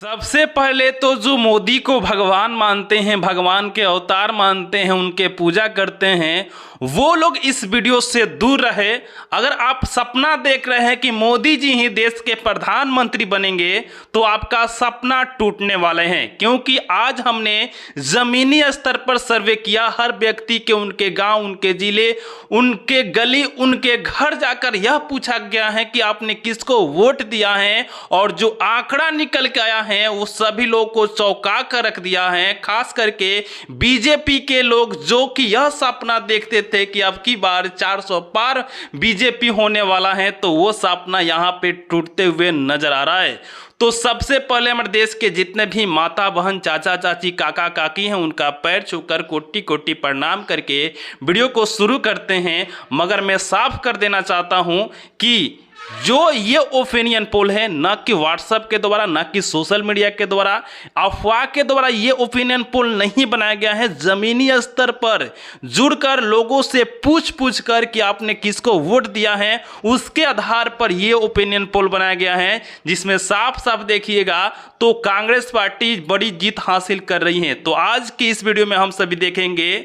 सबसे पहले तो जो मोदी को भगवान मानते हैं, भगवान के अवतार मानते हैं, उनके पूजा करते हैं, वो लोग इस वीडियो से दूर रहे। अगर आप सपना देख रहे हैं कि मोदी जी ही देश के प्रधानमंत्री बनेंगे तो आपका सपना टूटने वाले हैं, क्योंकि आज हमने जमीनी स्तर पर सर्वे किया। हर व्यक्ति के, उनके गांव, उनके जिले, उनके गली, उनके घर जाकर यह पूछा गया है कि आपने किसको वोट दिया है, और जो आंकड़ा निकल के आया है वो सभी लोगों को चौंका कर रख दिया है। खास करके बीजेपी के लोग, जो कि यह सपना देखते थे कि अब की बार 400 पार बीजेपी होने वाला है, तो वो सपना यहां पे टूटते हुए नजर आ रहा है। तो सबसे पहले हमारे देश के जितने भी माता बहन, चाचा चाची, काका काकी हैं, उनका पैर छूकर कोटि कोटि प्रणाम करके वीडियो को शुरू करते हैं। मगर मैं साफ कर देना चाहता हूं कि जो ये ओपिनियन पोल है, न कि व्हाट्सएप के द्वारा, न कि सोशल मीडिया के द्वारा, अफवाह के द्वारा ये ओपिनियन पोल नहीं बनाया गया है। जमीनी स्तर पर जुड़कर लोगों से पूछ पूछ कर कि आपने किसको वोट दिया है, उसके आधार पर ये ओपिनियन पोल बनाया गया है, जिसमें साफ साफ देखिएगा तो कांग्रेस पार्टी बड़ी जीत हासिल कर रही है। तो आज की इस वीडियो में हम सभी देखेंगे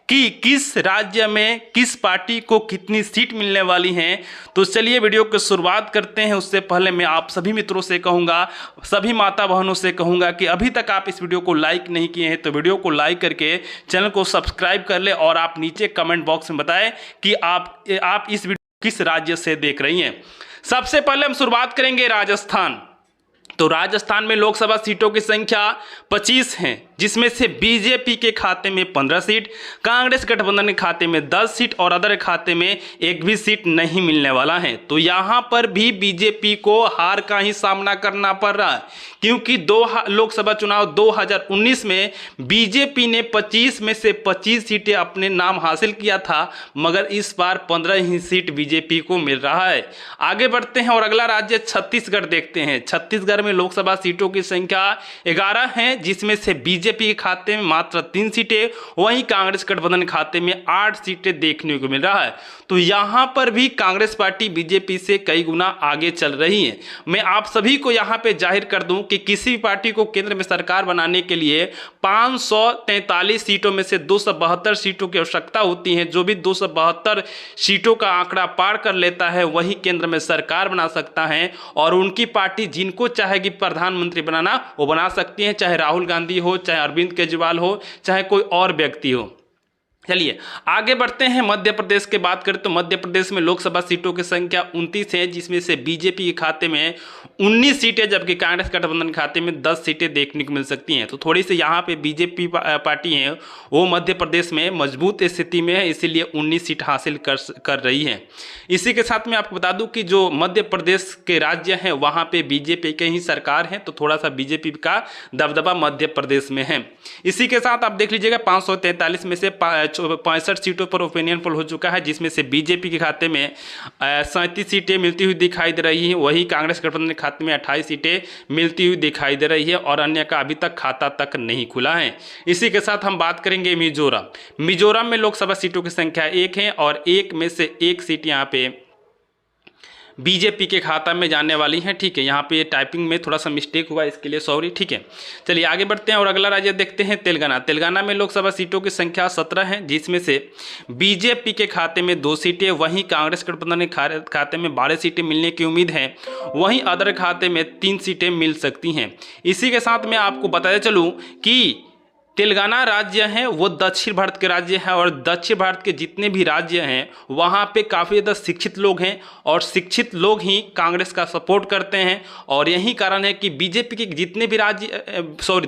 कि किस राज्य में किस पार्टी को कितनी सीट मिलने वाली हैं। तो चलिए वीडियो की शुरुआत करते हैं। उससे पहले मैं आप सभी मित्रों से कहूँगा, सभी माता बहनों से कहूँगा कि अभी तक आप इस वीडियो को लाइक नहीं किए हैं तो वीडियो को लाइक करके चैनल को सब्सक्राइब कर ले, और आप नीचे कमेंट बॉक्स में बताएं कि आप इस वीडियो किस राज्य से देख रही हैं। सबसे पहले हम शुरुआत करेंगे राजस्थान। तो राजस्थान में लोकसभा सीटों की संख्या 25 है, जिसमें से बीजेपी के खाते में 15 सीट, कांग्रेस गठबंधन के खाते में 10 सीट और अदर खाते में एक भी सीट नहीं मिलने वाला है। तो यहां पर भी बीजेपी को हार का ही सामना करना पड़ रहा है, क्योंकि लोकसभा चुनाव 2019 में बीजेपी ने 25 में से 25 सीटें अपने नाम हासिल किया था, मगर इस बार 15 ही सीट बीजेपी को मिल रहा है। आगे बढ़ते हैं और अगला राज्य छत्तीसगढ़ देखते हैं। छत्तीसगढ़ में लोकसभा सीटों की संख्या 11 है, जिसमें से बीजेपी के खाते में मात्र 3 सीटें, वहीं कांग्रेस गठबंधन खाते में 8 सीटें देखने को मिल रहा है। तो यहां पर भी कांग्रेस पार्टी बीजेपी से कई गुना आगे चल रही है। मैं आप सभी को यहां पे जाहिर कर दूं कि किसी भी पार्टी को केंद्र में सरकार बनाने के लिए 543 सीटों में से 272 सीटों की आवश्यकता होती है। जो भी 272 सीटों का आंकड़ा पार कर लेता है वही केंद्र में सरकार बना सकता है, और उनकी पार्टी जिनको चाहेगी प्रधानमंत्री बनाना वो बना सकती है, चाहे राहुल गांधी हो, चाहे अरविंद केजरीवाल हो, चाहे कोई और व्यक्ति हो। चलिए आगे बढ़ते हैं। मध्य प्रदेश की बात करें तो मध्य प्रदेश में लोकसभा सीटों की संख्या 29 है, जिसमें से बीजेपी के खाते में 19 सीटें, जबकि कांग्रेस गठबंधन खाते में 10 सीटें देखने को मिल सकती हैं। तो थोड़ी सी यहाँ पे बीजेपी पार्टी है वो मध्य प्रदेश में मजबूत स्थिति में है, इसीलिए 19 सीट हासिल कर रही है। इसी के साथ मैं आपको बता दूं कि जो मध्य प्रदेश के राज्य हैं वहाँ पे बीजेपी के ही सरकार है, तो थोड़ा सा बीजेपी का दबदबा मध्य प्रदेश में है। इसी के साथ आप देख लीजिएगा 543 में से 65 सीटों पर ओपिनियन पोल हो चुका है, जिसमें से बीजेपी के खाते में 37 सीटें मिलती हुई दिखाई दे रही हैं, वहीं कांग्रेस गठबंधन के खाते में 28 सीटें मिलती हुई दिखाई दे रही है, और अन्य का अभी तक खाता तक नहीं खुला है। इसी के साथ हम बात करेंगे मिजोरम। मिजोरम में लोकसभा सीटों की संख्या 1 है, और 1 में से 1 सीट यहाँ पे बीजेपी के खाता में जाने वाली है। ठीक है, यहाँ पे टाइपिंग में थोड़ा सा मिस्टेक हुआ, इसके लिए सॉरी। ठीक है, चलिए आगे बढ़ते हैं और अगला राज्य देखते हैं तेलंगाना। तेलंगाना में लोकसभा सीटों की संख्या 17 है, जिसमें से बीजेपी के खाते में 2 सीटें, वहीं कांग्रेस गठबंधन के खाते में 12 सीटें मिलने की उम्मीद है, वहीं अदर खाते में 3 सीटें मिल सकती हैं। इसी के साथ मैं आपको बताते चलूँ कि तेलंगाना राज्य है वो दक्षिण भारत के राज्य है, और दक्षिण भारत के जितने भी राज्य हैं वहाँ पे काफ़ी ज़्यादा शिक्षित लोग हैं, और शिक्षित लोग ही कांग्रेस का सपोर्ट करते हैं, और यही कारण है कि बीजेपी के जितने भी राज्य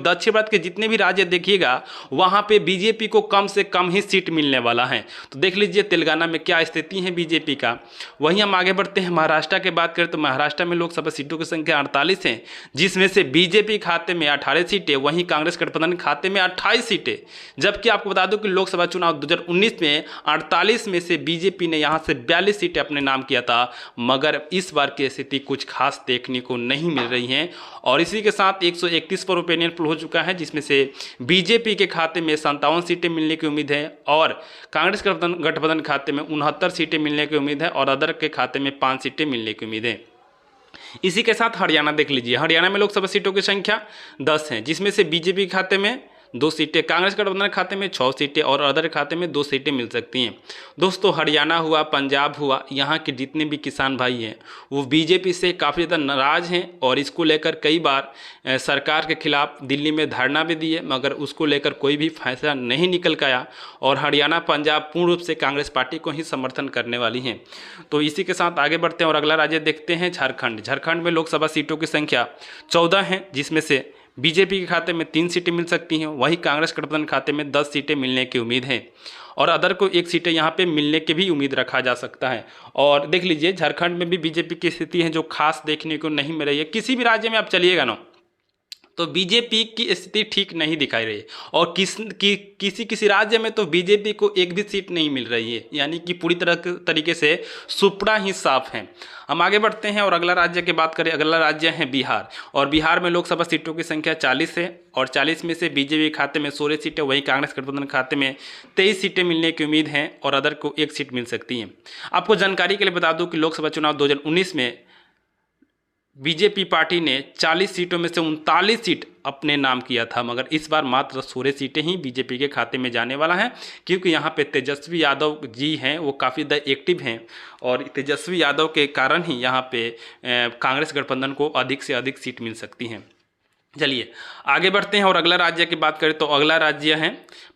दक्षिण भारत के जितने भी राज्य देखिएगा वहाँ पे बीजेपी को कम से कम ही सीट मिलने वाला है। तो देख लीजिए तेलंगाना में क्या स्थिति है बीजेपी का। वहीं हम आगे बढ़ते हैं महाराष्ट्र की बात करें तो महाराष्ट्र में लोकसभा सीटों की संख्या 48 है, जिसमें से बीजेपी खाते में 18 सीटें, वहीं कांग्रेस गठबंधन खाते में 28 सीटें। जबकि आपको बता दूं कि लोकसभा चुनाव 2019 में 48 में से बीजेपी ने यहां से 42 सीटें अपने नाम किया था, मगर इस बार की स्थिति कुछ खास देखने को नहीं मिल रही है। और इसी के साथ 131 पर ओपिनियन पोल हो चुका है, जिसमें से बीजेपी के खाते में 57 सीटें मिलने की उम्मीद है, और कांग्रेस गठबंधन खाते में 69 सीटें मिलने की उम्मीद है, और अदर के खाते में 5 सीटें मिलने की उम्मीद है। इसी के साथ हरियाणा देख लीजिए, हरियाणा में लोकसभा सीटों की संख्या 10 है, जिसमें से बीजेपी के खाते में 2 सीटें, कांग्रेस गठबंधन खाते में 6 सीटें और अदर खाते में 2 सीटें मिल सकती हैं। दोस्तों हरियाणा हुआ, पंजाब हुआ, यहाँ के जितने भी किसान भाई हैं वो बीजेपी से काफ़ी ज़्यादा नाराज़ हैं और इसको लेकर कई बार सरकार के खिलाफ दिल्ली में धरना भी दिए, मगर उसको लेकर कोई भी फैसला नहीं निकल के आया और हरियाणा पंजाब पूर्ण रूप से कांग्रेस पार्टी को ही समर्थन करने वाली हैं। तो इसी के साथ आगे बढ़ते हैं और अगला राज्य देखते हैं झारखंड। झारखंड में लोकसभा सीटों की संख्या 14 है, जिसमें से बीजेपी के खाते में 3 सीटें मिल सकती हैं, वहीं कांग्रेस गठबंधन खाते में 10 सीटें मिलने की उम्मीद है और अदर को 1 सीटें यहाँ पे मिलने की भी उम्मीद रखा जा सकता है। और देख लीजिए झारखंड में भी बीजेपी की स्थिति है जो खास देखने को नहीं मिल रही है। किसी भी राज्य में आप चलिएगा ना तो बीजेपी की स्थिति ठीक नहीं दिखाई रही है और किसी राज्य में तो बीजेपी को एक भी सीट नहीं मिल रही है, यानी कि पूरी तरीके से सुपड़ा ही साफ है। हम आगे बढ़ते हैं और अगला राज्य की बात करें। अगला राज्य है बिहार और बिहार में लोकसभा सीटों की संख्या 40 है और 40 में से बीजेपी खाते में 16 सीटें, वहीं कांग्रेस गठबंधन खाते में 23 सीटें मिलने की उम्मीद है और अदर को 1 सीट मिल सकती है। आपको जानकारी के लिए बता दूं कि लोकसभा चुनाव 2019 में बीजेपी पार्टी ने 40 सीटों में से 39 सीट अपने नाम किया था, मगर इस बार मात्र 16 सीटें ही बीजेपी के खाते में जाने वाला है, क्योंकि यहाँ पे तेजस्वी यादव जी हैं वो काफ़ी ज़्यादा एक्टिव हैं और तेजस्वी यादव के कारण ही यहाँ पे कांग्रेस गठबंधन को अधिक से अधिक सीट मिल सकती हैं। चलिए आगे बढ़ते हैं और अगला राज्य की बात करें तो अगला राज्य है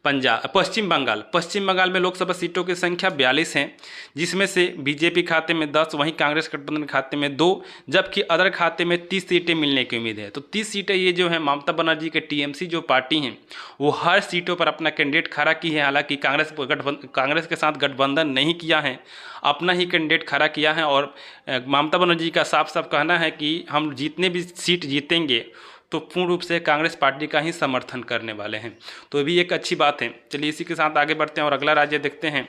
पश्चिम बंगाल। पश्चिम बंगाल में लोकसभा सीटों की संख्या 42 है, जिसमें से बीजेपी खाते में 10, वहीं कांग्रेस गठबंधन खाते में 2, जबकि अदर खाते में 30 सीटें मिलने की उम्मीद है। तो 30 सीटें ये जो है ममता बनर्जी के टीएमसी जो पार्टी हैं वो हर सीटों पर अपना कैंडिडेट खड़ा की है। हालांकि कांग्रेस के साथ गठबंधन नहीं किया है, अपना ही कैंडिडेट खड़ा किया है और ममता बनर्जी का साफ साफ कहना है कि हम जितने भी सीट जीतेंगे तो पूर्ण रूप से कांग्रेस पार्टी का ही समर्थन करने वाले हैं। तो ये भी एक अच्छी बात है। चलिए इसी के साथ आगे बढ़ते हैं और अगला राज्य देखते हैं।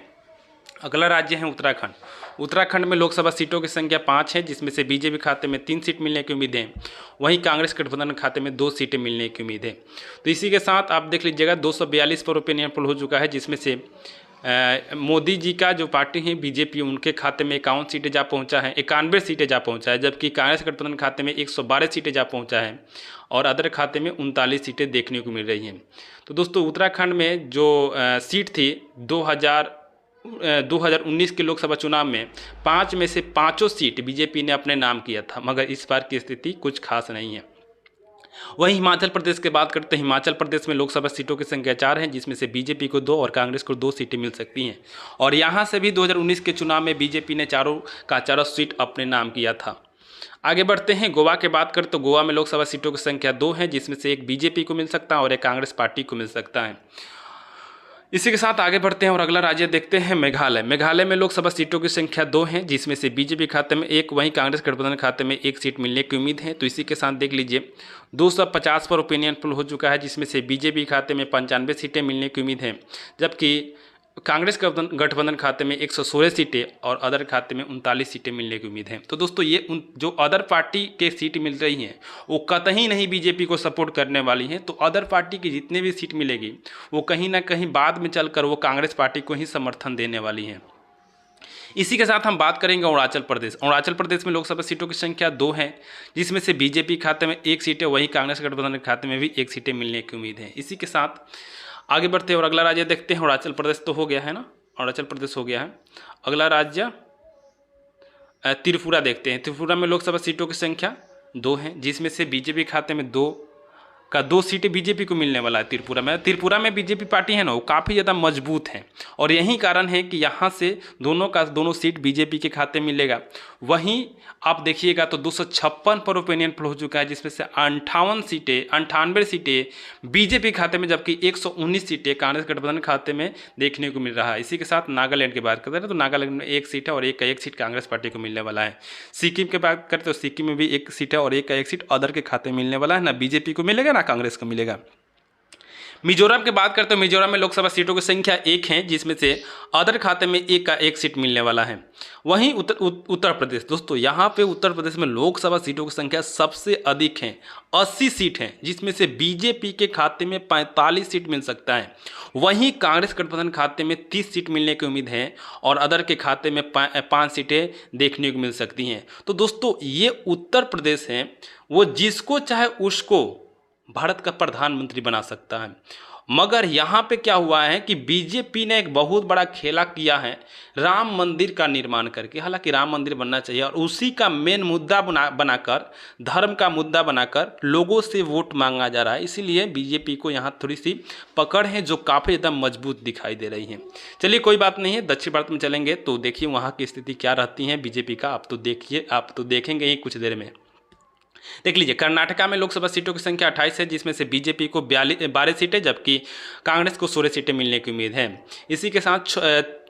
अगला राज्य है उत्तराखंड। उत्तराखंड में लोकसभा सीटों की संख्या 5 है, जिसमें से बीजेपी खाते में 3 सीट मिलने की उम्मीद है, वहीं कांग्रेस गठबंधन खाते में 2 सीटें मिलने की उम्मीद है। तो इसी के साथ आप देख लीजिएगा 242 पर ओपिनियन पोल हो चुका है, जिसमें से मोदी जी का जो पार्टी है बीजेपी, उनके खाते में 51 सीटें जा पहुंचा है, 91 सीटें जा पहुंचा है, जबकि कांग्रेस गठबंधन खाते में 112 सीटें जा पहुंचा है और अदर खाते में 39 सीटें देखने को मिल रही हैं। तो दोस्तों उत्तराखंड में जो सीट थी 2019 के लोकसभा चुनाव में 5 में से 5 सीट बीजेपी ने अपने नाम किया था, मगर इस बार की स्थिति कुछ खास नहीं है। वहीं हिमाचल प्रदेश की बात करते हैं। हिमाचल प्रदेश में लोकसभा सीटों की संख्या 4 है, जिसमें से बीजेपी को 2 और कांग्रेस को 2 सीटें मिल सकती हैं और यहां से भी 2019 के चुनाव में बीजेपी ने चारों सीट अपने नाम किया था। आगे बढ़ते हैं गोवा की बात करें तो गोवा में लोकसभा सीटों की संख्या 2 है, जिसमें से एक बीजेपी को मिल सकता है और एक कांग्रेस पार्टी को मिल सकता है। इसी के साथ आगे बढ़ते हैं और अगला राज्य देखते हैं मेघालय। मेघालय में लोकसभा सीटों की संख्या 2 है, जिसमें से बीजेपी खाते में 1, वहीं कांग्रेस गठबंधन खाते में 1 सीट मिलने की उम्मीद है। तो इसी के साथ देख लीजिए 250 पर ओपिनियन पोल हो चुका है, जिसमें से बीजेपी खाते में 95 सीटें मिलने की उम्मीद है, जबकि कांग्रेस गठबंधन खाते में 116 सीटें और अदर खाते में 39 सीटें मिलने की उम्मीद है। तो दोस्तों ये जो अदर पार्टी के सीट मिल रही हैं वो कतई नहीं बीजेपी को सपोर्ट करने वाली हैं। तो अदर पार्टी की जितने भी सीट मिलेगी वो कहीं ना कहीं बाद में चलकर वो कांग्रेस पार्टी को ही समर्थन देने वाली हैं। इसी के साथ हम बात करेंगे अरुणाचल प्रदेश। अरुणाचल प्रदेश में लोकसभा सीटों की संख्या 2 है, जिसमें से बीजेपी खाते में 1 सीट है, वहीं कांग्रेस गठबंधन खाते में भी 1 सीटें मिलने की उम्मीद है। इसी के साथ आगे बढ़ते हैं और अगला राज्य देखते हैं। अरुणाचल प्रदेश तो हो गया है ना, अरुणाचल प्रदेश हो गया है। अगला राज्य त्रिपुरा देखते हैं। त्रिपुरा में लोकसभा सीटों की संख्या 2 है, जिसमें से बीजेपी खाते में 2 सीटें बीजेपी को मिलने वाला है। त्रिपुरा में बीजेपी पार्टी है ना वो काफ़ी ज़्यादा मजबूत है और यही कारण है कि यहाँ से दोनों सीट बीजेपी के खाते मिलेगा। वहीं आप देखिएगा तो 256 पर ओपिनियन पोल हो चुका है, जिसमें से 98 सीटें बीजेपी खाते में, जबकि 119 सीटें कांग्रेस गठबंधन खाते में देखने को मिल रहा है। इसी के साथ नागालैंड की बात करते हैं तो नागालैंड में 1 सीट है और एक सीट कांग्रेस पार्टी को मिलने वाला है। सिक्किम की बात करें तो सिक्किम में भी 1 सीट है और एक सीट अदर के खाते मिलने वाला है, ना बीजेपी को मिलेगा ना कांग्रेस को मिलेगा। मिजोरम की बात करते हैं, मिजोरम में लोकसभा सीटों की संख्या 1 है, जिसमें से अदर खाते में 1 का 1 सीट मिलने वाला है। वहीं उत्तर प्रदेश, दोस्तों यहाँ पे उत्तर प्रदेश में लोकसभा सीटों की संख्या सबसे अधिक है, 80 सीट है, जिसमें से बीजेपी के खाते में 45 सीट मिल सकता है। वहीं कांग्रेस गठबंधन खाते में 30 सीट मिलने की उम्मीद है और अदर के खाते में 5 सीटें देखने को मिल सकती हैं। तो दोस्तों ये उत्तर प्रदेश है, वो जिसको चाहे उसको भारत का प्रधानमंत्री बना सकता है। मगर यहाँ पे क्या हुआ है कि बीजेपी ने एक बहुत बड़ा खेला किया है राम मंदिर का निर्माण करके। हालांकि राम मंदिर बनना चाहिए और उसी का मेन मुद्दा बनाकर, धर्म का मुद्दा बनाकर लोगों से वोट मांगा जा रहा है। इसीलिए बीजेपी को यहाँ थोड़ी सी पकड़ है जो काफ़ी ज़्यादा मजबूत दिखाई दे रही है। चलिए कोई बात नहीं है, दक्षिण भारत में चलेंगे तो देखिए वहाँ की स्थिति क्या रहती है बीजेपी का। आप तो देखेंगे ही कुछ देर में। देख लीजिए, कर्नाटका में लोकसभा सीटों की संख्या 28 है, जिसमें से बीजेपी को 12 सीटें जबकि कांग्रेस को 16 सीटें मिलने की उम्मीद है। इसी के साथ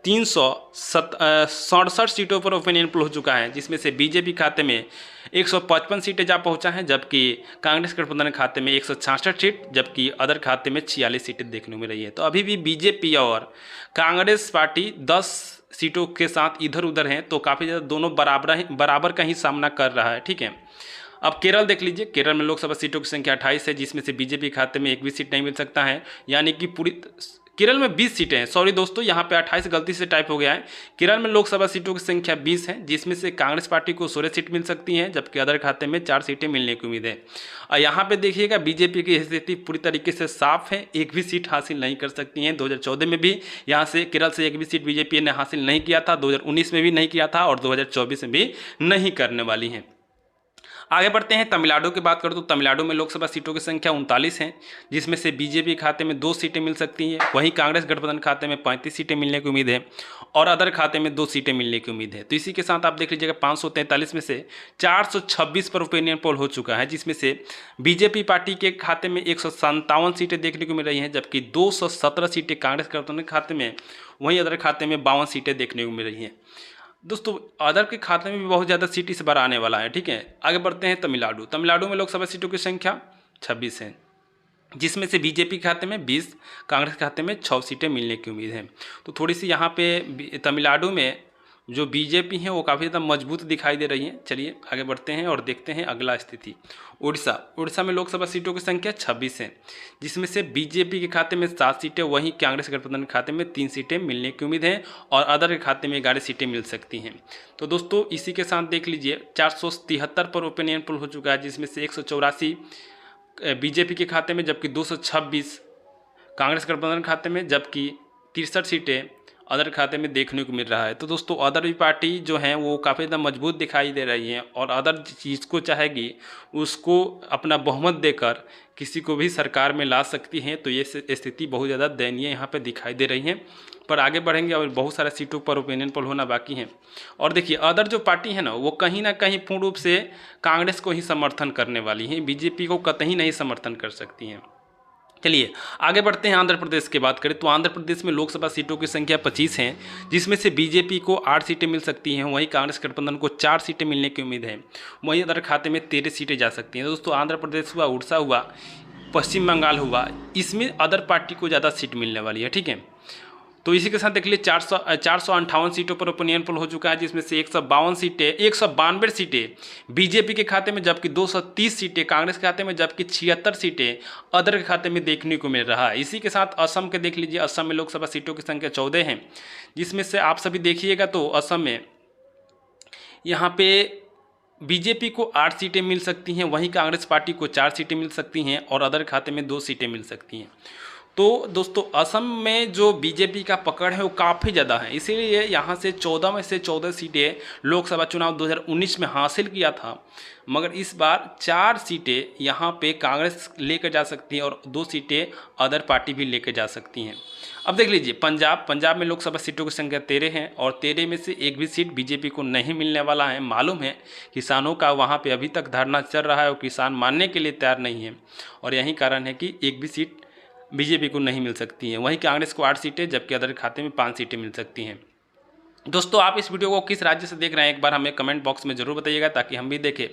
367 सीटों पर ओपिनियन पोल हो चुका है, जिसमें से बीजेपी खाते में 155 सीटें जा पहुंचा है, जबकि कांग्रेस गठबंधन खाते में 166 सीट, जबकि अदर खाते में 46 सीटें देखने को मिल रही है। तो अभी भी बीजेपी और कांग्रेस पार्टी 10 सीटों के साथ इधर उधर हैं, तो काफ़ी ज़्यादा दोनों बराबर का ही सामना कर रहा है। ठीक है, अब केरल देख लीजिए, केरल में लोकसभा सीटों की संख्या 28 है, जिसमें से बीजेपी खाते में एक भी सीट नहीं मिल सकता है, यानी कि पूरी केरल में 20 सीटें हैं। सॉरी दोस्तों, यहाँ पे 28 गलती से टाइप हो गया है। केरल में लोकसभा सीटों की संख्या 20 है, जिसमें से कांग्रेस पार्टी को 16 सीट मिल सकती हैं, जबकि अदर खाते में 4 सीटें मिलने की उम्मीद है। और यहाँ पे देखिएगा बीजेपी की स्थिति पूरी तरीके से साफ है, एक भी सीट हासिल नहीं कर सकती हैं। 2014 में भी यहाँ से केरल से एक भी सीट बीजेपी ने हासिल नहीं किया था, 2019 में भी नहीं किया था और 2024 में भी नहीं करने वाली हैं। आगे बढ़ते हैं, तमिलनाडु की बात करें तो तमिलनाडु में लोकसभा सीटों की संख्या 39 है, जिसमें से बीजेपी खाते में 2 सीटें मिल सकती हैं। वहीं कांग्रेस गठबंधन खाते में 35 सीटें मिलने की उम्मीद है और अदर खाते में 2 सीटें मिलने की उम्मीद है। तो इसी के साथ आप देख लीजिएगा 543 में से 426 पर ओपिनियन पोल हो चुका है, जिसमें से बीजेपी पार्टी के खाते में 157 सीटें देखने को मिल रही हैं, जबकि 217 सीटें कांग्रेस गठबंधन खाते में, वहीं अदर खाते में 52 सीटें देखने को मिल रही हैं। दोस्तों अदर के खाते में भी बहुत ज़्यादा सीट इस बार आने वाला है। ठीक है, आगे बढ़ते हैं तमिलनाडु में लोकसभा सीटों की संख्या 26 है, जिसमें से बीजेपी खाते में 20, कांग्रेस खाते में 6 सीटें मिलने की उम्मीद है। तो थोड़ी सी यहाँ पे तमिलनाडु में जो बीजेपी है वो काफ़ी ज़्यादा मजबूत दिखाई दे रही है। चलिए आगे बढ़ते हैं और देखते हैं अगला स्थिति। उड़ीसा में लोकसभा सीटों की संख्या 26 है, जिसमें से बीजेपी के खाते में 7 सीटें, वहीं कांग्रेस गठबंधन के खाते में 3 सीटें मिलने की उम्मीद है और अदर के खाते में 11 सीटें मिल सकती हैं। तो दोस्तों इसी के साथ देख लीजिए 473 पर ओपिनियन पोल हो चुका है, जिसमें से 184 बीजेपी के खाते में, जबकि 226 कांग्रेस गठबंधन खाते में, जबकि 63 सीटें अदर खाते में देखने को मिल रहा है। तो दोस्तों अदर भी पार्टी जो है वो काफ़ी ज़्यादा मजबूत दिखाई दे रही है और अदर चीज़ को चाहेगी उसको अपना बहुमत देकर किसी को भी सरकार में ला सकती हैं। तो ये स्थिति बहुत ज़्यादा दयनीय यहाँ पे दिखाई दे रही है। पर आगे बढ़ेंगे और बहुत सारे सीटों पर ओपिनियन पोल होना बाकी है। और देखिए अदर जो पार्टी है ना वो कहीं ना कहीं पूर्ण रूप से कांग्रेस को ही समर्थन करने वाली है, बीजेपी को कतई नहीं समर्थन कर सकती हैं। चलिए आगे बढ़ते हैं, आंध्र प्रदेश की बात करें तो आंध्र प्रदेश में लोकसभा सीटों की संख्या 25 है, जिसमें से बीजेपी को 8 सीटें मिल सकती हैं, वहीं कांग्रेस गठबंधन को 4 सीटें मिलने की उम्मीद है, वहीं अदर खाते में 13 सीटें जा सकती हैं। दोस्तों आंध्र प्रदेश हुआ, उड़ीसा हुआ, पश्चिम बंगाल हुआ, इसमें अदर पार्टी को ज़्यादा सीट मिलने वाली है। ठीक है, तो इसी के साथ देख लीजिए 458 सीटों पर ओपिनियन पोल हो चुका है, जिसमें से 192 सीटें बीजेपी के खाते में, जबकि 230 सीटें कांग्रेस के खाते में, जबकि 76 सीटें अदर के खाते में देखने को मिल रहा है। इसी के साथ असम के देख लीजिए, असम में लोकसभा सीटों की संख्या 14 है, जिसमें से आप सभी देखिएगा तो असम में यहाँ पे बीजेपी को 8 सीटें मिल सकती हैं, वहीं कांग्रेस पार्टी को 4 सीटें मिल सकती हैं और अदर खाते में 2 सीटें मिल सकती हैं। तो दोस्तों असम में जो बीजेपी का पकड़ है वो काफ़ी ज़्यादा है, इसीलिए यहाँ से 14 में से 14 सीटें लोकसभा चुनाव 2019 में हासिल किया था, मगर इस बार 4 सीटें यहाँ पे कांग्रेस लेकर जा सकती हैं और 2 सीटें अदर पार्टी भी लेकर जा सकती हैं। अब देख लीजिए पंजाब में लोकसभा सीटों की संख्या 13 है और 13 में से एक भी सीट बीजेपी को नहीं मिलने वाला है। मालूम है किसानों का वहाँ पे अभी तक धरना चल रहा है और किसान मानने के लिए तैयार नहीं है और यही कारण है कि एक भी सीट बीजेपी को नहीं मिल सकती है। वहीं कांग्रेस को 8 सीटें, जबकि अदर खाते में 5 सीटें मिल सकती हैं। दोस्तों आप इस वीडियो को किस राज्य से देख रहे हैं एक बार हमें कमेंट बॉक्स में ज़रूर बताइएगा, ताकि हम भी देखें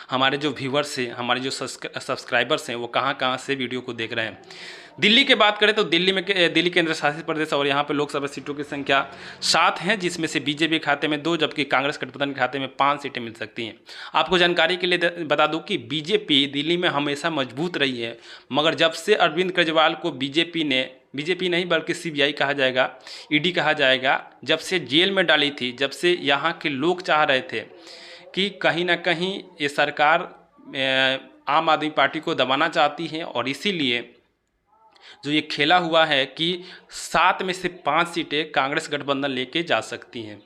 हमारे जो व्यूवर्स हैं, हमारे जो सब्सक्राइबर्स हैं वो कहाँ से वीडियो को देख रहे हैं। दिल्ली की बात करें तो दिल्ली केंद्र शासित प्रदेश और यहाँ पे लोकसभा सीटों की संख्या 7 है, जिसमें से बीजेपी खाते में 2 जबकि कांग्रेस गठबंधन के खाते में 5 सीटें मिल सकती हैं। आपको जानकारी के लिए बता दूं कि बीजेपी दिल्ली में हमेशा मजबूत रही है, मगर जब से अरविंद केजरीवाल को बीजेपी नहीं बल्कि सीबीआई कहा जाएगा, ईडी कहा जाएगा, जब से जेल में डाली थी, जब से यहाँ के लोग चाह रहे थे कि कहीं ना कहीं ये सरकार आम आदमी पार्टी को दबाना चाहती है, और इसीलिए जो ये खेला हुआ है कि 7 में से 5 सीटें कांग्रेस गठबंधन लेके जा सकती हैं।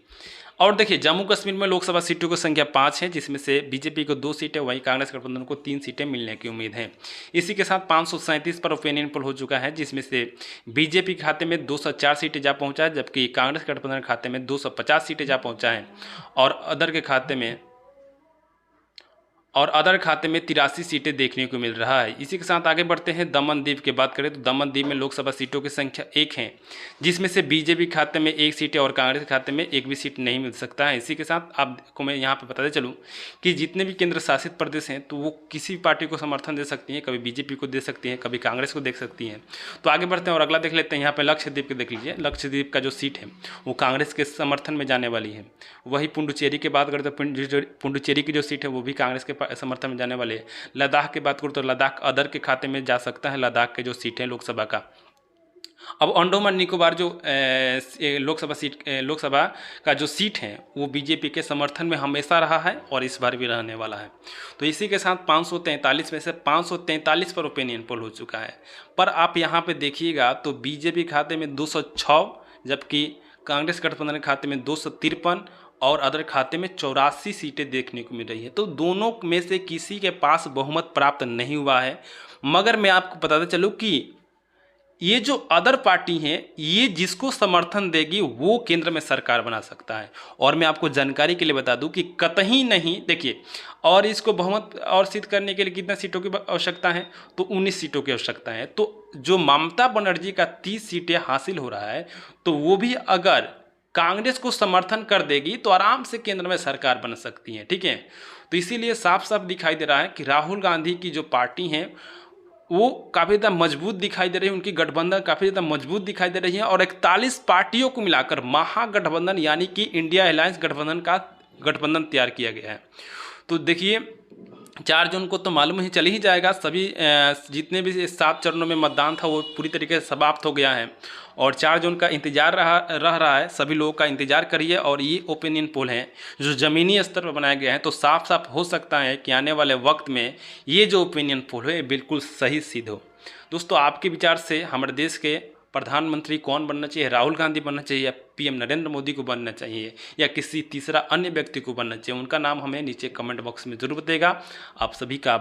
और देखिए, जम्मू कश्मीर में लोकसभा सीटों की संख्या 5 है, जिसमें से बीजेपी को 2 सीटें, वहीं कांग्रेस गठबंधन को 3 सीटें मिलने की उम्मीद है। इसी के साथ 537 पर ओपिनियन पोल हो चुका है, जिसमें से बीजेपी के खाते में 204 सीटें जा पहुंचा है, जबकि कांग्रेस गठबंधन खाते में 250 सीटें जा पहुंचा है, और अदर खाते में 83 सीटें देखने को मिल रहा है। इसी के साथ आगे बढ़ते हैं। दमन दीव की बात करें तो दमन दीव में लोकसभा सीटों की संख्या 1 है, जिसमें से बीजेपी खाते में 1 सीट है और कांग्रेस खाते में 1 भी सीट नहीं मिल सकता है। इसी के साथ आपको मैं यहाँ पे बताते चलूँ कि जितने भी केंद्र शासित प्रदेश हैं तो वो किसी भी पार्टी को समर्थन दे सकती हैं, कभी बीजेपी को दे सकती हैं, कभी कांग्रेस को दे सकती हैं। तो आगे बढ़ते हैं और अगला देख लेते हैं। यहाँ पर लक्षद्वीप के देख लीजिए, लक्षद्वीप का जो सीट है वो कांग्रेस के समर्थन में जाने वाली है। वही पुडुचेरी की बात करें तो पुडुचेरी की जो सीट है वो भी कांग्रेस के समर्थन में जाने वाले। लद्दाख की बात करूँ तो लद्दाख अदर के खाते में जा सकता है, लद्दाख के जो सीट है लोकसभा का। अब अंडोमान निकोबार जो लोकसभा का जो सीट है वो बीजेपी के समर्थन में हमेशा रहा है और इस बार भी रहने वाला है। तो इसी के साथ 543 में से 543 पर ओपिनियन पोल हो चुका है। पर आप यहाँ पे देखिएगा तो बीजेपी खाते में 206, जबकि कांग्रेस गठबंधन के खाते में 253 और अदर खाते में 84 सीटें देखने को मिल रही है। तो दोनों में से किसी के पास बहुमत प्राप्त नहीं हुआ है। मगर मैं आपको बताते चलूँ कि ये जो अदर पार्टी हैं, ये जिसको समर्थन देगी वो केंद्र में सरकार बना सकता है। और मैं आपको जानकारी के लिए बता दूं कि कतई नहीं, देखिए, और इसको बहुमत और सिद्ध करने के लिए कितना सीटों की आवश्यकता है, तो 19 सीटों की आवश्यकता है। तो जो ममता बनर्जी का 30 सीटें हासिल हो रहा है, तो वो भी अगर कांग्रेस को समर्थन कर देगी तो आराम से केंद्र में सरकार बन सकती है। ठीक है, तो इसीलिए साफ साफ दिखाई दे रहा है कि राहुल गांधी की जो पार्टी है वो काफ़ी ज़्यादा मजबूत दिखाई दे रही है, उनकी गठबंधन काफ़ी ज़्यादा मजबूत दिखाई दे रही है, और 41 पार्टियों को मिलाकर महागठबंधन यानी कि इंडिया अलायंस गठबंधन का गठबंधन तैयार किया गया है। तो देखिए, 4 जून को तो मालूम ही चल ही जाएगा, सभी जितने भी 7 चरणों में मतदान था वो पूरी तरीके से समाप्त हो गया है, और 4 जून का इंतजार रह रहा है। सभी लोगों का इंतजार करिए। और ये ओपिनियन पोल हैं जो ज़मीनी स्तर पर बनाए गए हैं, तो साफ साफ हो सकता है कि आने वाले वक्त में ये जो ओपिनियन पोल है बिल्कुल सही सिद्ध हो। दोस्तों, आपके विचार से हमारे देश के प्रधानमंत्री कौन बनना चाहिए? राहुल गांधी बनना चाहिए, या पीएम नरेंद्र मोदी को बनना चाहिए, या किसी तीसरा अन्य व्यक्ति को बनना चाहिए? उनका नाम हमें नीचे कमेंट बॉक्स में जरूर बताइएगा। आप सभी का